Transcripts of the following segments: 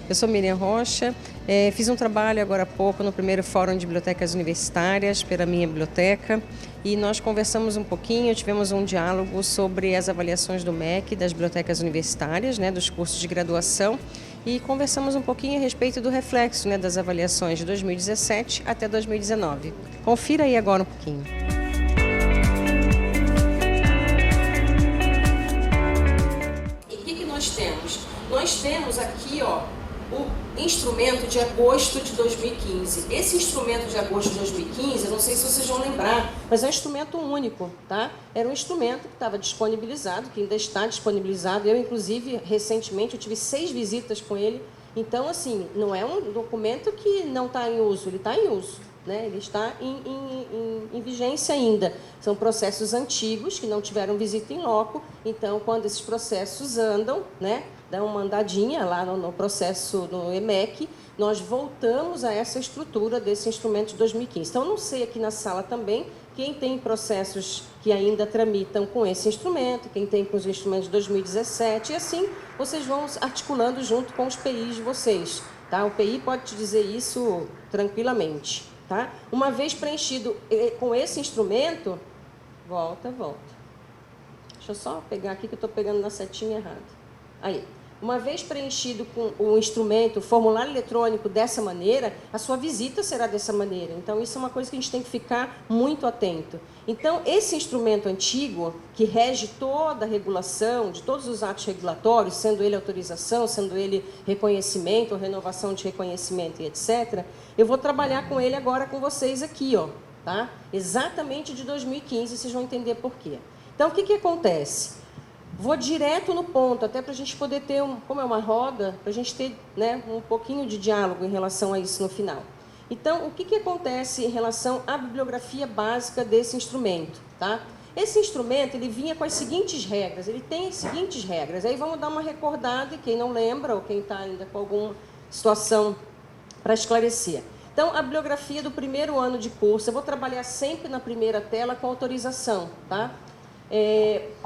Eu sou Miriam Rocha, fiz um trabalho agora há pouco no primeiro Fórum de Bibliotecas Universitárias pela minha biblioteca e nós conversamos um pouquinho, tivemos um diálogo sobre as avaliações do MEC, das bibliotecas universitárias, dos cursos de graduação, e conversamos um pouquinho a respeito do reflexo das avaliações de 2017 até 2019. Confira aí agora um pouquinho. E o que nós temos? Nós temos aqui, o instrumento de agosto de 2015. Esse instrumento de agosto de 2015, eu não sei se vocês vão lembrar, mas é um instrumento único, tá? Era um instrumento que estava disponibilizado, que ainda está disponibilizado. Eu, inclusive, recentemente, eu tive 6 visitas com ele. Então, assim, não é um documento que não está em uso, ele está em uso, né? Ele está em vigência ainda. São processos antigos que não tiveram visita em loco. Então, quando esses processos andam, dá uma andadinha lá no processo no EMEC, nós voltamos a essa estrutura desse instrumento de 2015. Então, eu não sei aqui na sala também quem tem processos que ainda tramitam com esse instrumento, quem tem com os instrumentos de 2017, e assim vocês vão articulando junto com os PIs de vocês. Tá? O PI pode te dizer isso tranquilamente. Tá? Uma vez preenchido com esse instrumento, volta. Deixa eu só pegar aqui que eu estou pegando na setinha errada. Aí. Uma vez preenchido com o instrumento, o formulário eletrônico dessa maneira, a sua visita será dessa maneira. Então, isso é uma coisa que a gente tem que ficar muito atento. Então, esse instrumento antigo, que rege toda a regulação de todos os atos regulatórios, sendo ele autorização, sendo ele reconhecimento, ou renovação de reconhecimento e etc., eu vou trabalhar com ele agora com vocês aqui, tá? Exatamente de 2015, vocês vão entender por quê. Então, o que acontece? Vou direto no ponto, até para a gente poder ter, como é uma roda, para a gente ter um pouquinho de diálogo em relação a isso no final. Então, o que acontece em relação à bibliografia básica desse instrumento? Tá? Esse instrumento ele vinha com as seguintes regras, ele tem as seguintes regras. Aí vamos dar uma recordada, quem não lembra ou quem está ainda com alguma situação para esclarecer. Então, a bibliografia do primeiro ano de curso, eu vou trabalhar sempre na primeira tela com autorização, tá?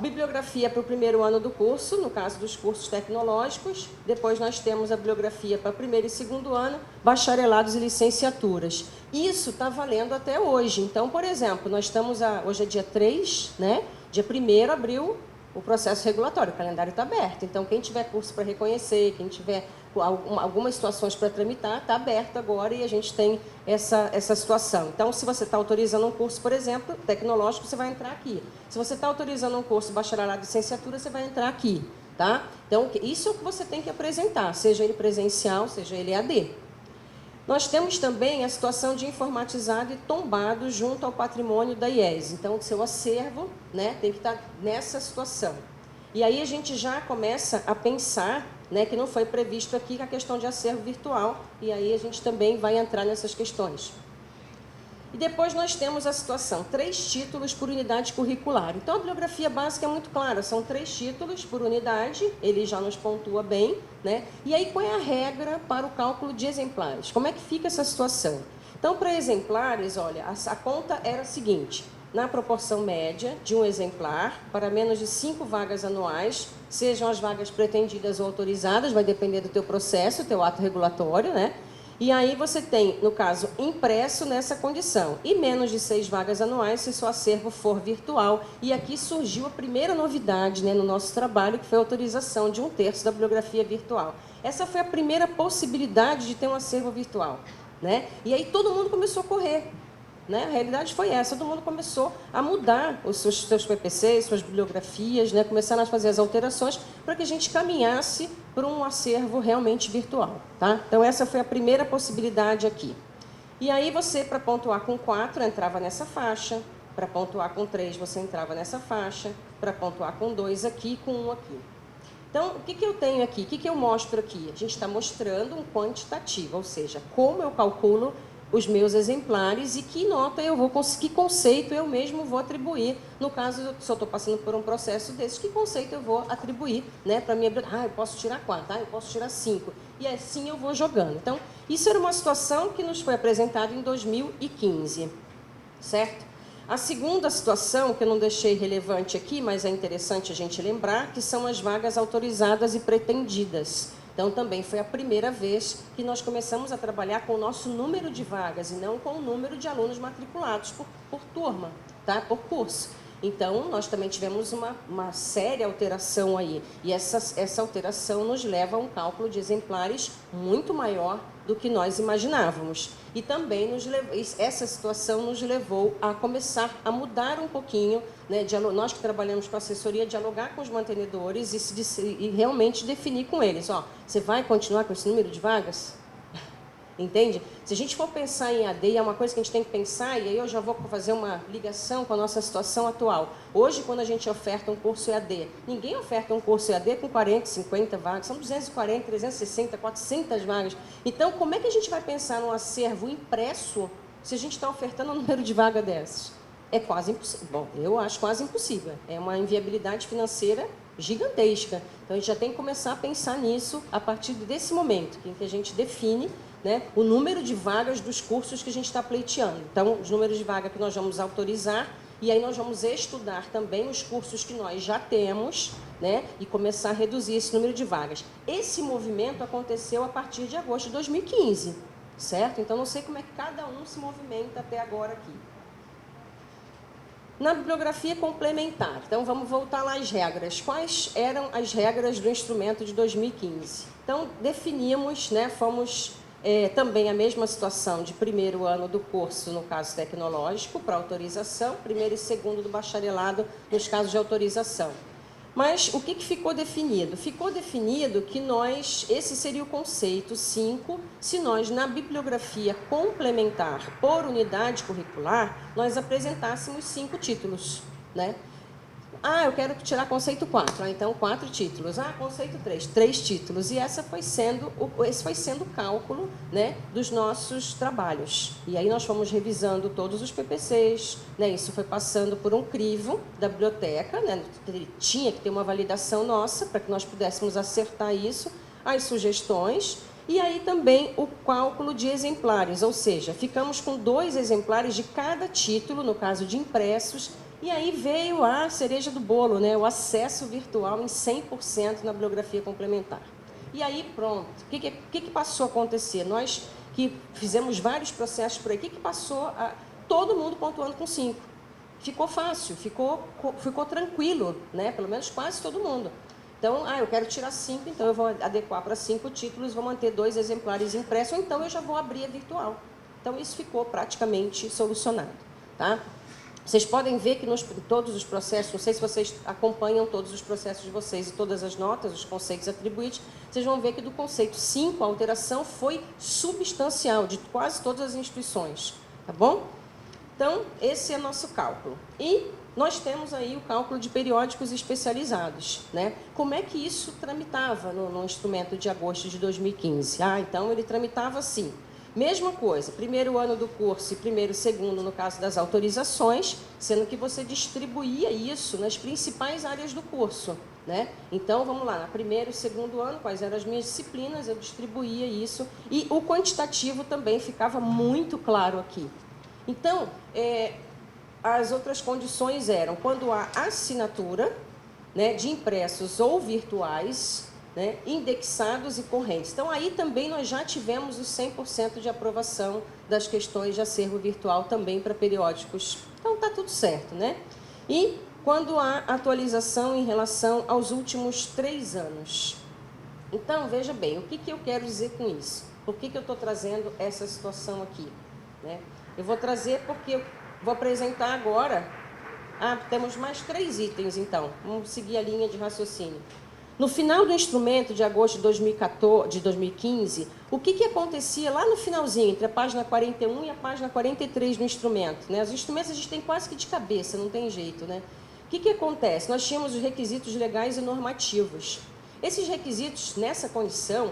Bibliografia para o primeiro ano do curso, no caso dos cursos tecnológicos. Depois nós temos a bibliografia para primeiro e segundo ano, bacharelados e licenciaturas. Isso está valendo até hoje. Então, por exemplo, nós estamos, hoje é dia 3, Dia 1º abriu o processo regulatório, o calendário está aberto. Então, quem tiver curso para reconhecer, quem tiver algumas situações para tramitar, está aberto agora e a gente tem essa situação. Então, se você está autorizando um curso, por exemplo, tecnológico, você vai entrar aqui. Se você está autorizando um curso bacharelado de licenciatura, você vai entrar aqui. Tá? Então, isso é o que você tem que apresentar, seja ele presencial, seja ele EAD. Nós temos também a situação de informatizado e tombado junto ao patrimônio da IES. Então, o seu acervo tem que estar nessa situação. E aí a gente já começa a pensar que não foi previsto aqui a questão de acervo virtual, e aí a gente também vai entrar nessas questões. E depois nós temos a situação, 3 títulos por unidade curricular. Então, a bibliografia básica é muito clara, são 3 títulos por unidade, ele já nos pontua bem, E aí, qual é a regra para o cálculo de exemplares? Como é que fica essa situação? Então, para exemplares, olha, a conta era a seguinte: na proporção média de um exemplar, para menos de 5 vagas anuais, sejam as vagas pretendidas ou autorizadas, vai depender do teu processo, teu ato regulatório, E aí você tem, no caso, impresso nessa condição. E menos de 6 vagas anuais se seu acervo for virtual. E aqui surgiu a primeira novidade no nosso trabalho, que foi a autorização de 1/3 da bibliografia virtual. Essa foi a primeira possibilidade de ter um acervo virtual. E aí todo mundo começou a correr. A realidade foi essa, todo mundo começou a mudar os seus PPCs, suas bibliografias, começaram a fazer as alterações para que a gente caminhasse para um acervo realmente virtual. Tá? Então, essa foi a primeira possibilidade aqui. E aí, você, para pontuar com 4, entrava nessa faixa, para pontuar com 3, você entrava nessa faixa, para pontuar com 2 aqui, com 1 aqui. Então, o que eu tenho aqui? O que eu mostro aqui? A gente está mostrando um quantitativo, ou seja, como eu calculo os meus exemplares e que nota eu vou conseguir, que conceito eu mesmo vou atribuir. No caso, se eu estou passando por um processo desse, que conceito eu vou atribuir para a minha biblioteca? Eu posso tirar 4, eu posso tirar 5. E assim eu vou jogando. Então, isso era uma situação que nos foi apresentada em 2015, certo? A segunda situação, que eu não deixei relevante aqui, mas é interessante a gente lembrar, que são as vagas autorizadas e pretendidas. Então, também foi a primeira vez que nós começamos a trabalhar com o nosso número de vagas e não com o número de alunos matriculados por turma, tá? Por curso. Então, nós também tivemos uma séria alteração aí. E essa alteração nos leva a um cálculo de exemplares muito maior do que nós imaginávamos. E também essa situação nos levou a começar a mudar um pouquinho, né, nós que trabalhamos com assessoria, dialogar com os mantenedores e realmente definir com eles, ó, você vai continuar com esse número de vagas? Entende? Se a gente for pensar em AD, é uma coisa que a gente tem que pensar, e aí eu já vou fazer uma ligação com a nossa situação atual. Hoje, quando a gente oferta um curso EAD, ninguém oferta um curso EAD com 40, 50 vagas, são 240, 360, 400 vagas. Então, como é que a gente vai pensar num acervo impresso se a gente está ofertando um número de vaga dessas? É quase impossível. Bom, eu acho quase impossível. É uma inviabilidade financeira gigantesca. Então, a gente já tem que começar a pensar nisso a partir desse momento, em que a gente define, né, o número de vagas dos cursos que a gente está pleiteando. Então, os números de vaga que nós vamos autorizar, e aí nós vamos estudar também os cursos que nós já temos, né, e começar a reduzir esse número de vagas. Esse movimento aconteceu a partir de agosto de 2015, certo? Então, não sei como é que cada um se movimenta até agora aqui. Na bibliografia complementar, então vamos voltar lá às regras. Quais eram as regras do instrumento de 2015? Então, definimos, né, fomos também a mesma situação de primeiro ano do curso, no caso tecnológico, para autorização, primeiro e segundo do bacharelado, nos casos de autorização. Mas o que ficou definido? Ficou definido que esse seria o conceito 5, se nós, na bibliografia complementar por unidade curricular, nós apresentássemos 5 títulos, né? Ah, eu quero tirar conceito 4, então 4 títulos. Ah, conceito 3, 3 títulos. E esse foi sendo o cálculo, né, dos nossos trabalhos. E aí nós fomos revisando todos os PPCs, né, isso foi passando por um crivo da biblioteca, né, tinha que ter uma validação nossa para que nós pudéssemos acertar isso, as sugestões, e aí também o cálculo de exemplares, ou seja, ficamos com 2 exemplares de cada título, no caso de impressos. E aí veio a cereja do bolo, né? O acesso virtual em 100% na bibliografia complementar. E aí, pronto. O que passou a acontecer? Nós que fizemos vários processos por aí, o que passou a... Todo mundo pontuando com 5. Ficou fácil, ficou tranquilo, né? Pelo menos quase todo mundo. Então, eu quero tirar 5, então eu vou adequar para 5 títulos, vou manter 2 exemplares impressos, ou então eu já vou abrir a virtual. Então, isso ficou praticamente solucionado, tá? Vocês podem ver que todos os processos, não sei se vocês acompanham todos os processos de vocês e todas as notas, os conceitos atribuídos, vocês vão ver que do conceito 5, a alteração foi substancial de quase todas as instituições, tá bom? Então, esse é nosso cálculo. E nós temos aí o cálculo de periódicos especializados, né? Como é que isso tramitava no instrumento de agosto de 2015? Então ele tramitava assim. Mesma coisa, primeiro ano do curso e primeiro e segundo no caso das autorizações, sendo que você distribuía isso nas principais áreas do curso, né? Então, vamos lá, no primeiro e segundo ano, quais eram as minhas disciplinas, eu distribuía isso, e o quantitativo também ficava muito claro aqui. Então, as outras condições eram, quando há assinatura, né, de impressos ou virtuais, né, indexados e correntes. Então, aí também nós já tivemos os 100% de aprovação das questões de acervo virtual também para periódicos. Então, está tudo certo, né? E quando há atualização em relação aos últimos 3 anos. Então, veja bem, o que eu quero dizer com isso? Por que eu estou trazendo essa situação aqui, né? Eu vou trazer porque eu vou apresentar agora... temos mais 3 itens, então. Vamos seguir a linha de raciocínio. No final do instrumento de agosto de 2015, o que acontecia lá no finalzinho, entre a página 41 e a página 43 do instrumento, né? Os instrumentos a gente tem quase que de cabeça, não tem jeito, né? O que acontece? Nós tínhamos os requisitos legais e normativos. Esses requisitos, nessa condição,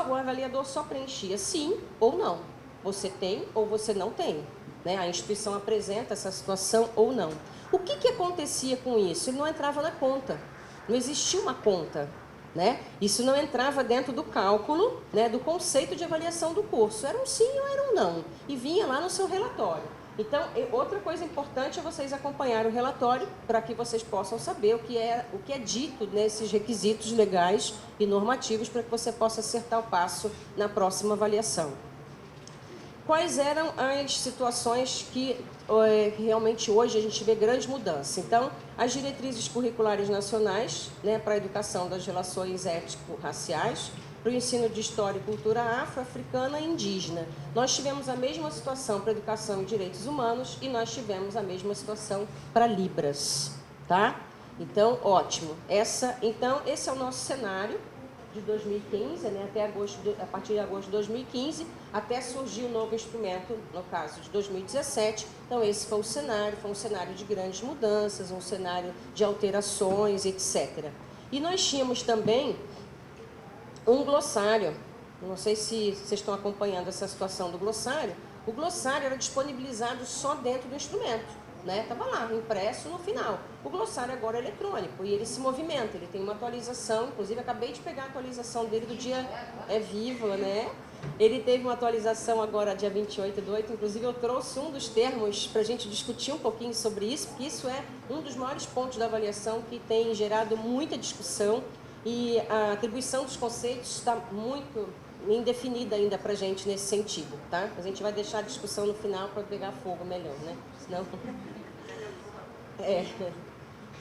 o avaliador só preenchia sim ou não. Você tem ou você não tem, né? A instituição apresenta essa situação ou não. O que acontecia com isso? Ele não entrava na conta. Não existia uma conta, né? Isso não entrava dentro do cálculo, né, do conceito de avaliação do curso. Era um sim ou era um não. E vinha lá no seu relatório. Então, outra coisa importante é vocês acompanharem o relatório para que vocês possam saber o que é dito nesses requisitos legais e normativos para que você possa acertar o passo na próxima avaliação. Quais eram as situações que realmente hoje a gente vê grande mudança? Então, as diretrizes curriculares nacionais, né, para a educação das relações étnico-raciais, para o ensino de história e cultura afro-africana e indígena. Nós tivemos a mesma situação para educação e direitos humanos e nós tivemos a mesma situação para Libras, tá? Então, ótimo. Então, esse é o nosso cenário de 2015, né, a partir de agosto de 2015, até surgir um novo instrumento, no caso de 2017. Então, esse foi um cenário de grandes mudanças, um cenário de alterações, etc. E nós tínhamos também um glossário. Não sei se vocês estão acompanhando essa situação do glossário. O glossário era disponibilizado só dentro do instrumento, né? Estava lá, impresso no final. O glossário agora é eletrônico e ele se movimenta, ele tem uma atualização, inclusive acabei de pegar a atualização dele do dia vivo, né? Ele teve uma atualização agora dia 28/8, inclusive eu trouxe um dos termos para a gente discutir um pouquinho sobre isso, porque isso é um dos maiores pontos da avaliação que tem gerado muita discussão. E a atribuição dos conceitos está muito indefinida ainda para a gente nesse sentido, tá? A gente vai deixar a discussão no final para pegar fogo melhor, né? Senão...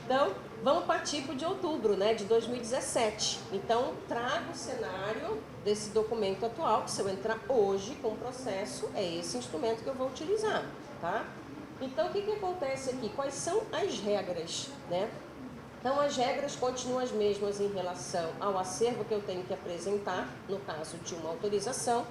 Então, vamos partir para o de outubro, né, de 2017. Então, trago o cenário desse documento atual, que se eu entrar hoje com o processo, é esse instrumento que eu vou utilizar, tá? Então, o que acontece aqui? Quais são as regras, né? Então, as regras continuam as mesmas em relação ao acervo que eu tenho que apresentar, no caso de uma autorização.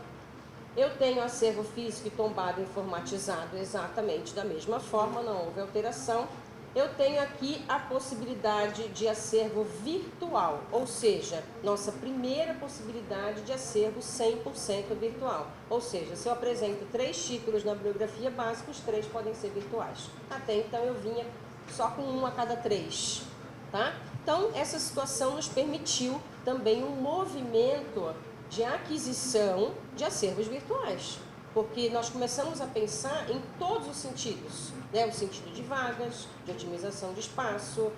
Eu tenho acervo físico e tombado informatizado exatamente da mesma forma, não houve alteração. Eu tenho aqui a possibilidade de acervo virtual, ou seja, nossa primeira possibilidade de acervo 100% virtual. Ou seja, se eu apresento 3 títulos na bibliografia básica, os 3 podem ser virtuais. Até então, eu vinha só com 1 a cada 3. Tá? Então, essa situação nos permitiu também um movimento de aquisição de acervos virtuais, porque nós começamos a pensar em todos os sentidos, né? O sentido de vagas, de otimização de espaço,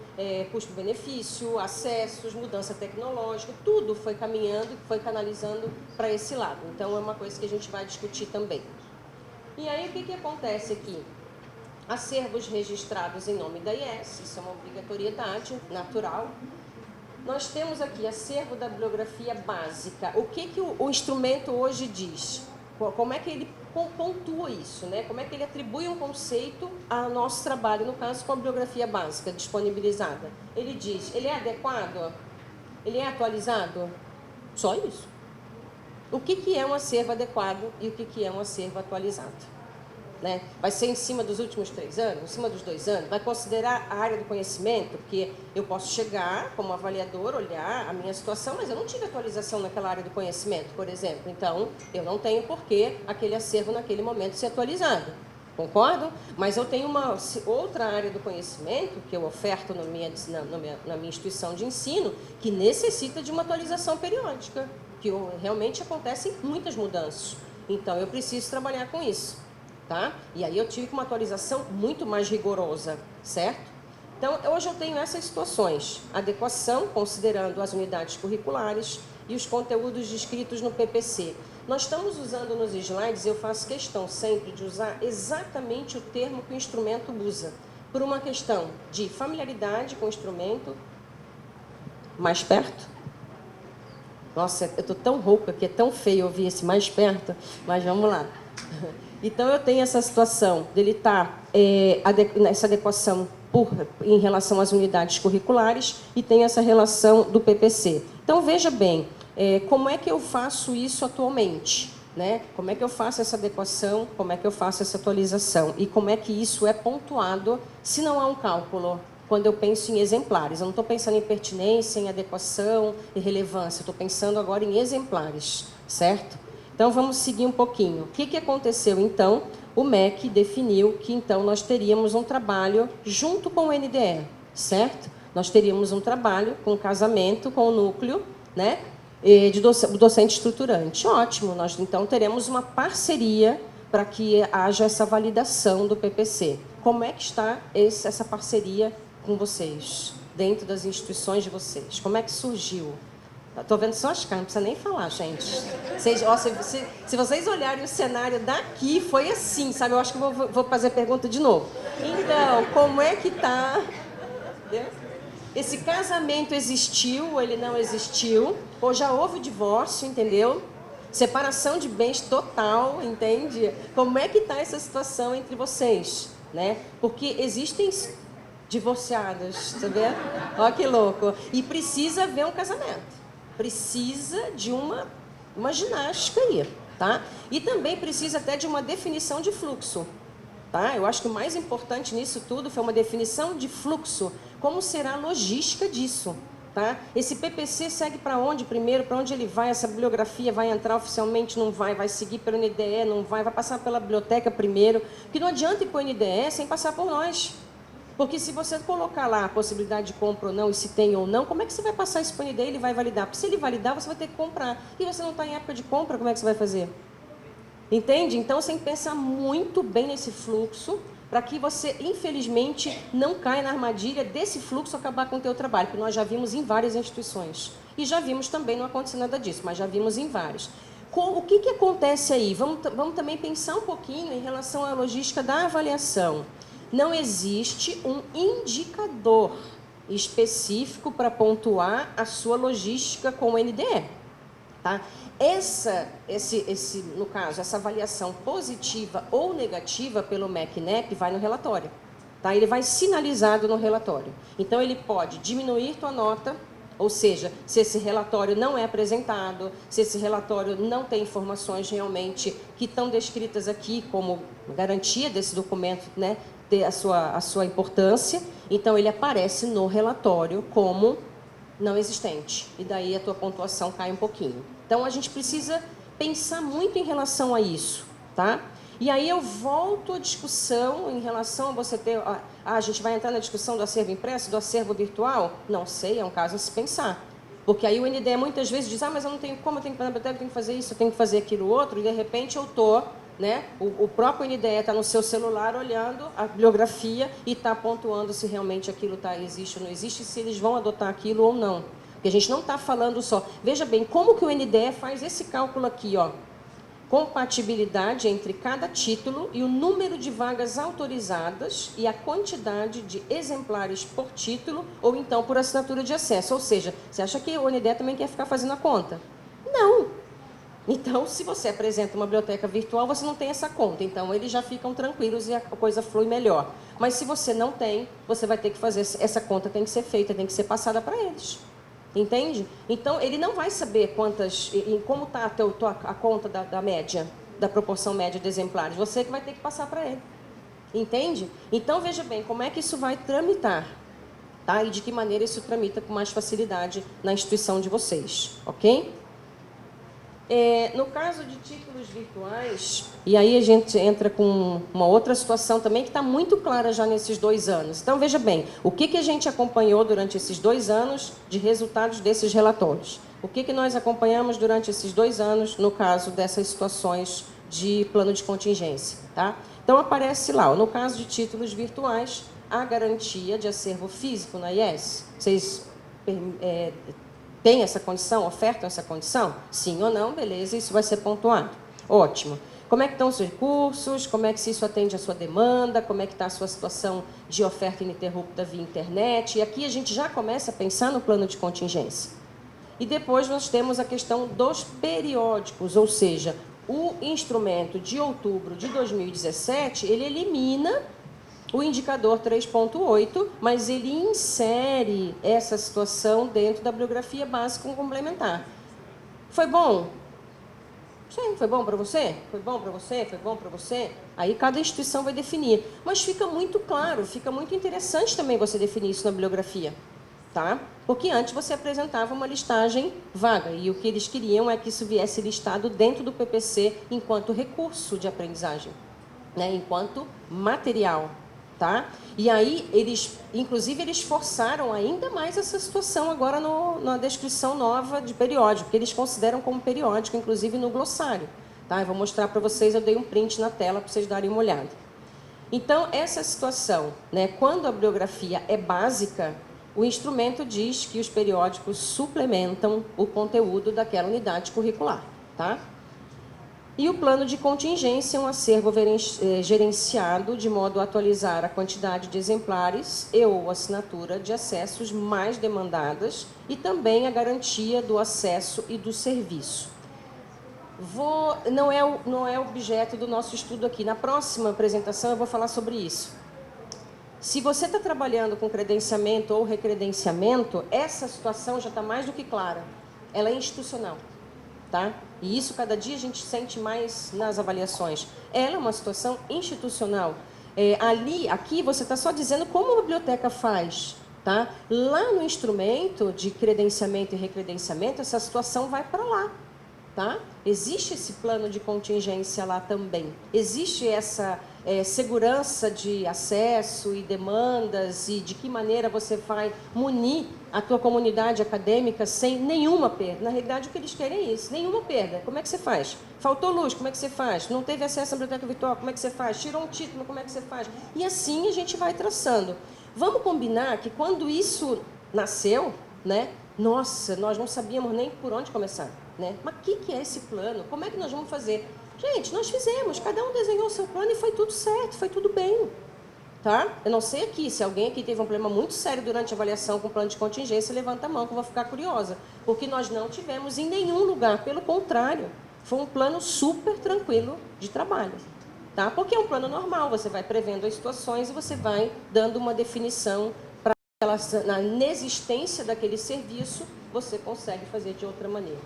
custo-benefício, acessos, mudança tecnológica, tudo foi caminhando, foi canalizando para esse lado. Então, é uma coisa que a gente vai discutir também. E aí, o que acontece aqui? Acervos registrados em nome da IES, isso é uma obrigatoriedade natural. Nós temos aqui acervo da bibliografia básica. O que o instrumento hoje diz? Como é que ele pontua isso, né? Como é que ele atribui um conceito ao nosso trabalho, no caso com a bibliografia básica disponibilizada? Ele diz, ele é adequado? Ele é atualizado? Só isso. O que é um acervo adequado e o que é um acervo atualizado? Né? Vai ser em cima dos últimos 3 anos, em cima dos 2 anos, vai considerar a área do conhecimento, porque eu posso chegar como avaliador, olhar a minha situação, mas eu não tive atualização naquela área do conhecimento, por exemplo. Então, eu não tenho por que aquele acervo naquele momento ser atualizado. Concordam? Mas eu tenho uma outra área do conhecimento que eu oferto na minha instituição de ensino que necessita de uma atualização periódica, que realmente acontecem muitas mudanças. Então, eu preciso trabalhar com isso. Tá? E aí eu tive uma atualização muito mais rigorosa, certo? Então, hoje eu tenho essas situações. Adequação, considerando as unidades curriculares e os conteúdos descritos no PPC. Nós estamos usando nos slides, eu faço questão sempre de usar exatamente o termo que o instrumento usa, por uma questão de familiaridade com o instrumento. Mais perto? Nossa, eu estou tão rouca que é tão feio ouvir esse mais perto, mas vamos lá. Então, eu tenho essa situação dele estar nessa adequação em relação às unidades curriculares e tem essa relação do PPC. Então, veja bem, como é que eu faço isso atualmente? Né? Como é que eu faço essa adequação, como é que eu faço essa atualização e como é que isso é pontuado se não há um cálculo, quando eu penso em exemplares. Eu não estou pensando em pertinência, em adequação e relevância, estou pensando agora em exemplares, certo? Então, vamos seguir um pouquinho. O que aconteceu, então? O MEC definiu que, então, nós teríamos um trabalho junto com o NDE, certo? Nós teríamos um trabalho com casamento, com o núcleo, né, de docente estruturante. Ótimo, nós, então, teremos uma parceria para que haja essa validação do PPC. Como é que está essa parceria com vocês, dentro das instituições de vocês? Como é que surgiu? Estou vendo só as caras, não precisa nem falar, gente. Se vocês olharem o cenário daqui, foi assim, sabe? Eu acho que vou fazer a pergunta de novo. Então, como é que está? Esse casamento existiu, ele não existiu? Ou já houve divórcio, entendeu? Separação de bens total, entende? Como é que está essa situação entre vocês, né? Porque existem divorciadas, tá vendo? Olha que louco. E precisa haver um casamento. Precisa de uma ginástica aí, tá? E também precisa até de uma definição de fluxo, tá? Eu acho que o mais importante nisso tudo foi uma definição de fluxo. Como será a logística disso, tá? Esse PPC segue para onde primeiro? Para onde ele vai? Essa bibliografia vai entrar oficialmente? Não vai? Vai seguir pelo NDE? Não vai? Vai passar pela biblioteca primeiro? Porque não adianta ir para o NDE sem passar por nós. Porque se você colocar lá a possibilidade de compra ou não, e se tem ou não, como é que você vai passar isso para o NDE e ele vai validar? Porque se ele validar, você vai ter que comprar. E você não está em época de compra, como é que você vai fazer? Entende? Então, você tem que pensar muito bem nesse fluxo, para que você, infelizmente, não caia na armadilha desse fluxo acabar com o teu trabalho, que nós já vimos em várias instituições. E já vimos também, não aconteceu nada disso, mas já vimos em várias. O que acontece aí? Vamos também pensar um pouquinho em relação à logística da avaliação. Não existe um indicador específico para pontuar a sua logística com o NDE. Tá? No caso, essa avaliação positiva ou negativa pelo MECNEP vai no relatório. Tá? Ele vai sinalizado no relatório. Então, ele pode diminuir tua nota, ou seja, se esse relatório não é apresentado, se esse relatório não tem informações realmente que estão descritas aqui como garantia desse documento, né, ter a sua importância, então ele aparece no relatório como não existente. E daí a tua pontuação cai um pouquinho. Então, a gente precisa pensar muito em relação a isso, tá? E aí eu volto à discussão em relação a você ter... a gente vai entrar na discussão do acervo impresso, do acervo virtual? Não sei, é um caso a se pensar. Porque aí o NDE muitas vezes diz, mas eu não tenho como, eu tenho que ir na biblioteca, eu tenho que fazer isso, eu tenho que fazer aquilo outro, e de repente eu estou... Né? O próprio NDE está no seu celular olhando a bibliografia e está pontuando se realmente aquilo existe ou não existe, se eles vão adotar aquilo ou não. Porque a gente não está falando só... Veja bem, como que o NDE faz esse cálculo aqui, ó? Compatibilidade entre cada título e o número de vagas autorizadas e a quantidade de exemplares por título ou então por assinatura de acesso. Ou seja, você acha que o NDE também quer ficar fazendo a conta? Não! Então, se você apresenta uma biblioteca virtual, você não tem essa conta. Então, eles já ficam tranquilos e a coisa flui melhor. Mas, se você não tem, você vai ter que fazer... Essa conta tem que ser feita, tem que ser passada para eles. Entende? Então, ele não vai saber como está a conta da média, da proporção média de exemplares. Você que vai ter que passar para ele. Entende? Então, veja bem, como é que isso vai tramitar. Tá? E de que maneira isso tramita com mais facilidade na instituição de vocês. Ok? No caso de títulos virtuais, e aí a gente entra com uma outra situação também que está muito clara já nesses 2 anos. Então, veja bem, o que a gente acompanhou durante esses 2 anos de resultados desses relatórios? O que nós acompanhamos durante esses 2 anos, no caso dessas situações de plano de contingência? Tá? Então, aparece lá, no caso de títulos virtuais, a garantia de acervo físico na IES. Vocês... tem essa condição? Ofertam essa condição? Sim ou não? Beleza, isso vai ser pontuado. Ótimo. Como é que estão os recursos? Como é que isso atende à sua demanda? Como é que está a sua situação de oferta ininterrupta via internet? E aqui a gente já começa a pensar no plano de contingência. E depois nós temos a questão dos periódicos, ou seja, o instrumento de outubro de 2017, ele elimina o indicador 3.8, mas ele insere essa situação dentro da bibliografia básica complementar. Foi bom? Sim, foi bom para você? Foi bom para você? Foi bom para você? Aí cada instituição vai definir. Mas fica muito claro, fica muito interessante também você definir isso na bibliografia. Tá? Porque antes você apresentava uma listagem vaga, e o que eles queriam é que isso viesse listado dentro do PPC enquanto recurso de aprendizagem, né? Enquanto material. Tá? E aí, inclusive, eles forçaram ainda mais essa situação agora na descrição nova de periódico, que eles consideram como periódico, inclusive no glossário. Tá? Eu vou mostrar para vocês, eu dei um print na tela para vocês darem uma olhada. Então, essa situação, né, quando a bibliografia é básica, o instrumento diz que os periódicos suplementam o conteúdo daquela unidade curricular. Tá? E o plano de contingência é um acervo gerenciado de modo a atualizar a quantidade de exemplares e ou assinatura de acessos mais demandadas e também a garantia do acesso e do serviço. Não é objeto do nosso estudo aqui. Na próxima apresentação eu vou falar sobre isso. Se você está trabalhando com credenciamento ou recredenciamento, essa situação já está mais do que clara. Ela é institucional. Tá? E isso, cada dia, a gente sente mais nas avaliações. Ela é uma situação institucional. Aqui, você está só dizendo como a biblioteca faz. Tá? Lá no instrumento de credenciamento e recredenciamento, essa situação vai para lá. Tá? Existe esse plano de contingência lá também. Existe essa segurança de acesso e demandas e de que maneira você vai munir a tua comunidade acadêmica sem nenhuma perda. Na realidade, o que eles querem é isso, nenhuma perda. Como é que você faz? Faltou luz, como é que você faz? Não teve acesso à biblioteca virtual, como é que você faz? Tirou um título, como é que você faz? E assim a gente vai traçando. Vamos combinar que quando isso nasceu, né? Nossa, nós não sabíamos nem por onde começar. Né? Mas o que é esse plano? Como é que nós vamos fazer? Gente, nós fizemos, cada um desenhou o seu plano e foi tudo certo, foi tudo bem. Tá? Eu não sei aqui, se alguém aqui teve um problema muito sério durante a avaliação com o plano de contingência, levanta a mão que eu vou ficar curiosa. Porque nós não tivemos em nenhum lugar, pelo contrário, foi um plano super tranquilo de trabalho. Tá? Porque é um plano normal, você vai prevendo as situações e você vai dando uma definição para na inexistência daquele serviço, você consegue fazer de outra maneira.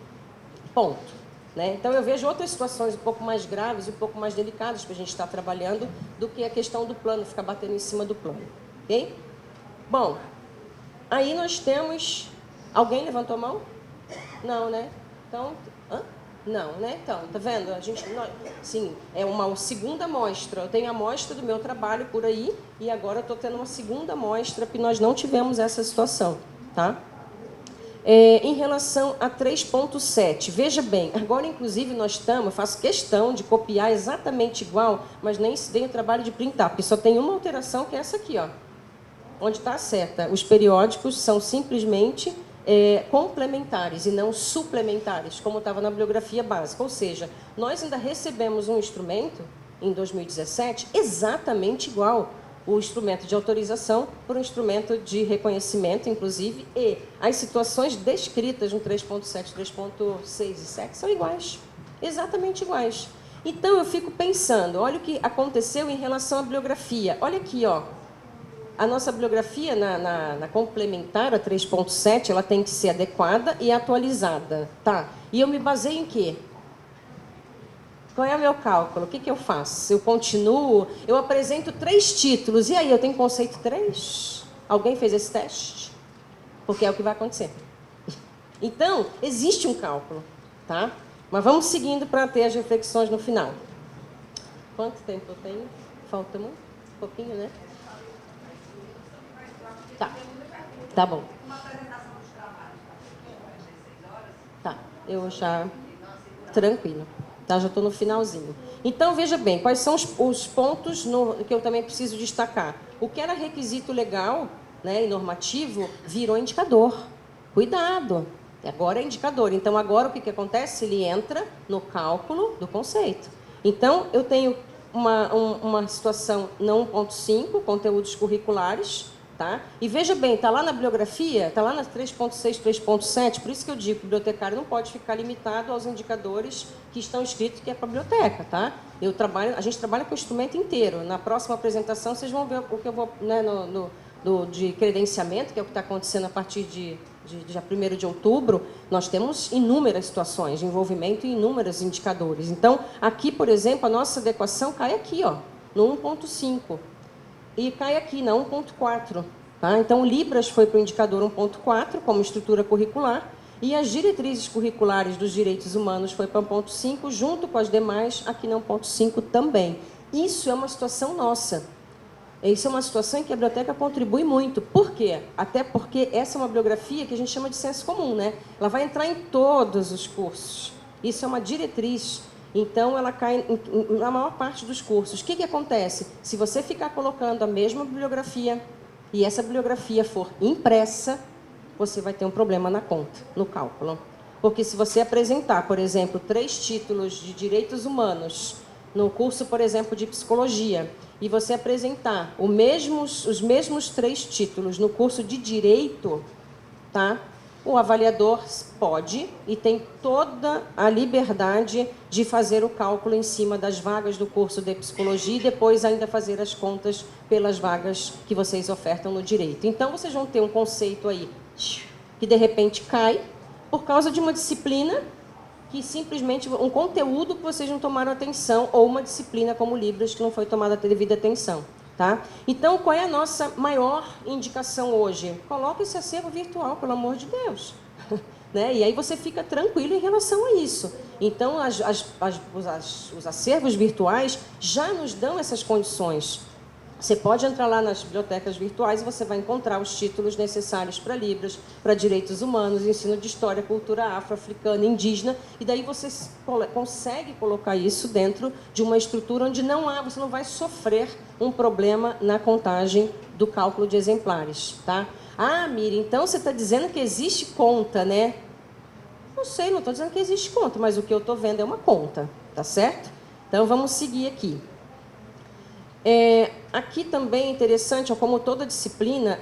Ponto. Né? Então, eu vejo outras situações um pouco mais graves, um pouco mais delicadas para a gente estar trabalhando do que a questão do plano, ficar batendo em cima do plano. Ok? Bom, aí nós temos... Alguém levantou a mão? Não, né? Então... Não, né? Então, tá vendo? Sim, é uma segunda amostra. Eu tenho a amostra do meu trabalho por aí e agora eu estou tendo uma segunda amostra porque nós não tivemos essa situação. Tá? Em relação a 3.7, veja bem, agora inclusive eu faço questão de copiar exatamente igual, mas nem se dei o trabalho de printar, porque só tem uma alteração que é essa aqui, ó, onde está a seta. Os periódicos são simplesmente complementares e não suplementares, como estava na bibliografia básica. Ou seja, nós ainda recebemos um instrumento, em 2017, exatamente igual o instrumento de autorização por um instrumento de reconhecimento, inclusive, e as situações descritas no 3.7, 3.6 e 7 são iguais, exatamente iguais. Então, eu fico pensando, olha o que aconteceu em relação à bibliografia. Olha aqui, ó, a nossa bibliografia na complementar, a 3.7, ela tem que ser adequada e atualizada. Tá? E eu me baseio em quê? Qual é o meu cálculo? O que eu faço? Eu continuo, eu apresento 3 títulos, e aí eu tenho conceito 3? Alguém fez esse teste? Porque é o que vai acontecer. Então, existe um cálculo, tá? Mas vamos seguindo para ter as reflexões no final. Quanto tempo eu tenho? Falta muito? Um pouquinho, né? Tá. Tá bom. Tá, eu já... Tranquilo. Tá, já estou no finalzinho. Então, veja bem, quais são os pontos que eu também preciso destacar. O que era requisito legal, né, e normativo, virou indicador. Cuidado, agora é indicador. Então, agora o que acontece? Ele entra no cálculo do conceito. Então, eu tenho uma situação na 1.5, conteúdos curriculares, tá? E veja bem, está lá na bibliografia, está lá na 3.6, 3.7, por isso que eu digo que o bibliotecário não pode ficar limitado aos indicadores que estão escritos que é para a biblioteca, tá? A gente trabalha com o instrumento inteiro. Na próxima apresentação, vocês vão ver o que eu vou, né, de credenciamento, que é o que está acontecendo a partir de dia 1º de outubro, nós temos inúmeras situações de envolvimento e inúmeros indicadores. Então, aqui, por exemplo, a nossa adequação cai aqui, ó, no 1.5. E cai aqui na 1.4. Tá? Então, o Libras foi para o indicador 1.4, como estrutura curricular, e as diretrizes curriculares dos direitos humanos foi para 1.5, junto com as demais, aqui na 1.5 também. Isso é uma situação nossa. Isso é uma situação em que a biblioteca contribui muito. Por quê? Até porque essa é uma bibliografia que a gente chama de senso comum, né? Ela vai entrar em todos os cursos. Isso é uma diretriz. Então, ela cai na maior parte dos cursos. O que acontece? Se você ficar colocando a mesma bibliografia e essa bibliografia for impressa, você vai ter um problema na conta, no cálculo. Porque se você apresentar, por exemplo, 3 títulos de direitos humanos no curso, por exemplo, de psicologia, e você apresentar os mesmos 3 títulos no curso de direito, tá? O avaliador pode e tem toda a liberdade de fazer o cálculo em cima das vagas do curso de psicologia e depois ainda fazer as contas pelas vagas que vocês ofertam no direito. Então, vocês vão ter um conceito aí que, de repente, cai por causa de uma disciplina que simplesmente, um conteúdo que vocês não tomaram atenção, ou uma disciplina como Libras que não foi tomada a devida atenção. Tá? Então, qual é a nossa maior indicação hoje? Coloque esse acervo virtual, pelo amor de Deus. Né? E aí você fica tranquilo em relação a isso. Então, os acervos virtuais já nos dão essas condições. Você pode entrar lá nas bibliotecas virtuais e você vai encontrar os títulos necessários para Libras, para direitos humanos, ensino de história, cultura afro-africana, indígena, e daí você consegue colocar isso dentro de uma estrutura onde você não vai sofrer um problema na contagem do cálculo de exemplares. Tá? Ah, Miriam, então você está dizendo que existe conta, né? Não sei, não estou dizendo que existe conta, mas o que eu estou vendo é uma conta, tá certo? Então, vamos seguir aqui. Aqui também é interessante, como toda disciplina,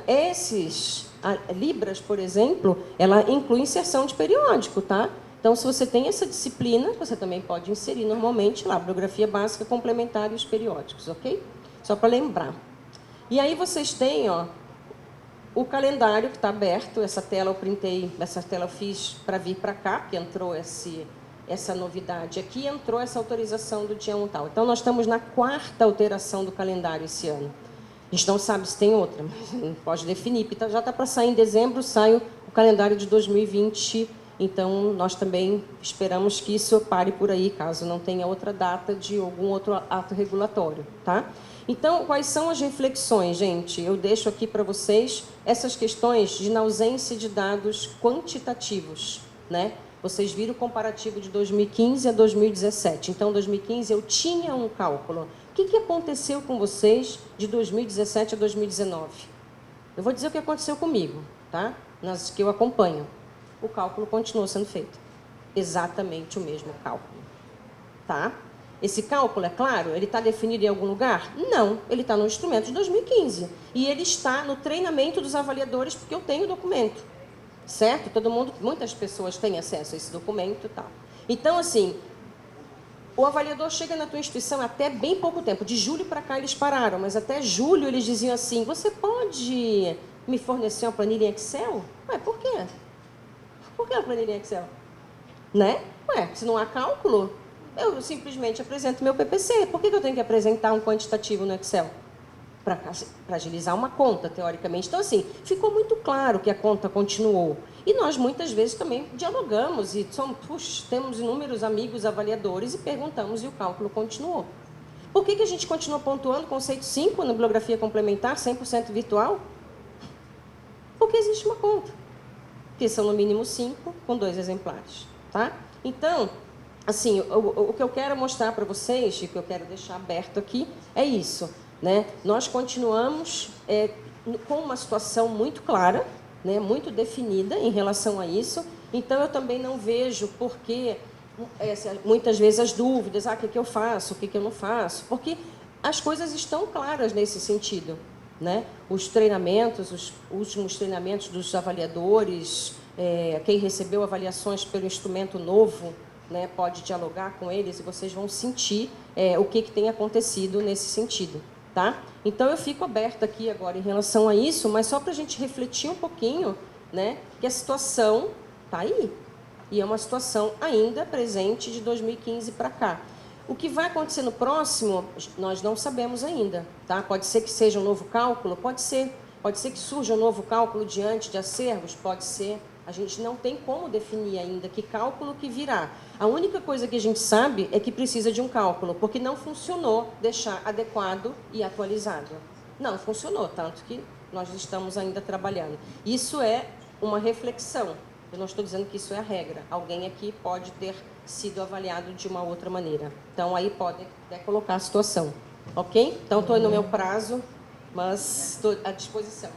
Libras, por exemplo, ela inclui inserção de periódico, tá? Então, se você tem essa disciplina, você também pode inserir normalmente lá, bibliografia básica, complementar e os periódicos, ok? Só para lembrar. E aí vocês têm, ó, o calendário que está aberto, essa tela eu printei, essa tela eu fiz para vir para cá, porque entrou essa novidade aqui, entrou essa autorização do dia 1 tal. Então, nós estamos na 4ª alteração do calendário esse ano. A gente não sabe se tem outra, mas não pode definir. Então, já está para sair em dezembro, sai o calendário de 2020. Então, nós também esperamos que isso pare por aí, caso não tenha outra data de algum outro ato regulatório. Tá? Então, quais são as reflexões, gente? Eu deixo aqui para vocês essas questões de ausência de dados quantitativos, né? Vocês viram o comparativo de 2015 a 2017. Então, em 2015, eu tinha um cálculo. O que aconteceu com vocês de 2017 a 2019? Eu vou dizer o que aconteceu comigo, tá? Nas que eu acompanho. O cálculo continuou sendo feito. Exatamente o mesmo cálculo. Tá? Esse cálculo, é claro, ele está definido em algum lugar? Não, ele está no instrumento de 2015. E ele está no treinamento dos avaliadores, porque eu tenho o documento. Certo? Muitas pessoas têm acesso a esse documento e tal. Então, assim, o avaliador chega na tua instituição até bem pouco tempo. De julho para cá eles pararam, mas até julho eles diziam assim, você pode me fornecer uma planilha em Excel? Ué, por quê? Por que uma planilha em Excel? Né? Ué, se não há cálculo, eu simplesmente apresento meu PPC. Por que eu tenho que apresentar um quantitativo no Excel? Para agilizar uma conta, teoricamente. Então, assim, ficou muito claro que a conta continuou. E nós, muitas vezes, também dialogamos e temos inúmeros amigos avaliadores e perguntamos e o cálculo continuou. Por que a gente continua pontuando conceito 5 na bibliografia complementar, 100% virtual? Porque existe uma conta, que são no mínimo 5, com 2 exemplares. Tá? Então, assim, o que eu quero mostrar para vocês, e que eu quero deixar aberto aqui, é isso. Né? Nós continuamos com uma situação muito clara, né? Muito definida em relação a isso. Então, eu também não vejo por que, muitas vezes, as dúvidas, o que eu faço, o que eu não faço, porque as coisas estão claras nesse sentido. Né? Os treinamentos, os últimos treinamentos dos avaliadores, quem recebeu avaliações pelo instrumento novo, né, pode dialogar com eles e vocês vão sentir o que tem acontecido nesse sentido. Tá? Então, eu fico aberta aqui agora em relação a isso, mas só para a gente refletir um pouquinho, né, que a situação está aí. E é uma situação ainda presente de 2015 para cá. O que vai acontecer no próximo, nós não sabemos ainda. Tá? Pode ser que seja um novo cálculo, pode ser. Pode ser que surja um novo cálculo diante de acervos, pode ser. A gente não tem como definir ainda que cálculo que virá. A única coisa que a gente sabe é que precisa de um cálculo, porque não funcionou deixar adequado e atualizado. Não funcionou, tanto que nós estamos ainda trabalhando. Isso é uma reflexão. Eu não estou dizendo que isso é a regra. Alguém aqui pode ter sido avaliado de uma outra maneira. Então, aí pode até colocar a situação. Ok? Então, estou no meu prazo, mas estou à disposição.